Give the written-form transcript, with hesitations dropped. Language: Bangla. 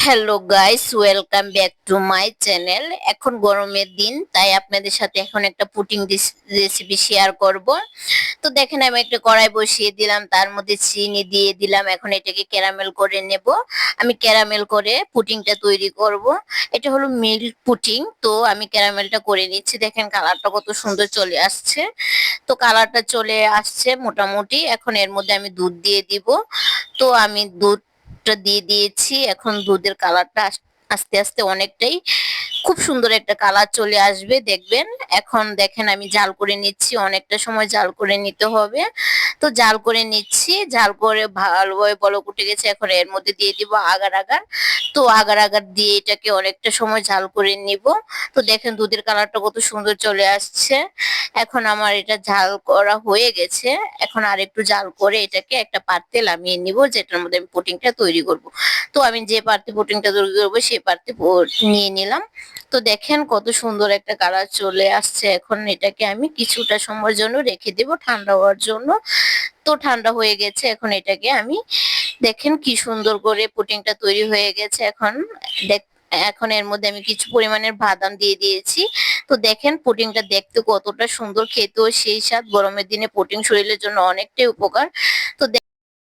Hello guys, welcome back to my channel. এখন গরমের দিন, তাই আপনাদের সাথে এখন একটা পুডিং রেসিপি শেয়ার করব। তো দেখেন, আমি একটা কড়াই বসিয়ে দিলাম, তার মধ্যে চিনি দিয়ে দিলাম। এখন এটাকে ক্যারামেল করে নেব। আমি ক্যারামেল করে পুডিংটা তৈরি করব। এটা হলো মিল্ক পুডিং, তো আমি ক্যারামেলটা করে নিচ্ছি। দেখেন কালারটা কত সুন্দর চলে আসছে। তো কালারটা চলে আসছে মোটামুটি। এখন এর মধ্যে আমি দুধ দিয়ে দিব। তো আমি দুধটা দিয়ে দিয়েছি। এখন দুধের কালারটা আস্তে আস্তে অনেকটাই খুব সুন্দর একটা কালার চলে আসবে, দেখবেন। এখন দেখেন আমি জাল করে নিচ্ছি, অনেকটা সময় জাল করে নিতে হবে। তো জাল করে নিচ্ছি, জাল করে ভালোভাবে বলক উঠে গেছে। এখন এর মধ্যে দিয়ে দিব আগার আগার। তো আগার আগার দিয়ে এটাকে অনেকটা সময় জাল করে নিব। তো দেখেন দুধের কালারটা কত সুন্দর চলে আসছে। এখন আমার এটা জাল করা হয়ে গেছে। এখন আর একটু জাল করে এটাকে একটা পাত্রে নামিয়ে নিব, যেটার মধ্যে আমি পুডিংটা তৈরি করব। তো আমি যে পাত্রে পুডিংটা তৈরি করবো সেই পাত্রে নিয়ে নিলাম। তো দেখেন কত সুন্দর একটা কালার চলে আসছে। এখন এটাকে আমি কিছুটা সময়ের জন্য রেখে দেব ঠান্ডা হওয়ার জন্য। তো ঠান্ডা হয়ে গেছে। এখন এটাকে আমি দেখেন কি সুন্দর করে পুডিংটা তৈরি হয়ে গেছে। এখন এর মধ্যে আমি কিছু পরিমাণের বাদাম দিয়ে দিয়েছি। তো দেখেন পুডিংটা দেখতে কতটা সুন্দর, খেতেও সেই স্বাদ। গরমের দিনে পুডিং শরীরের জন্য অনেকটাই উপকার। তো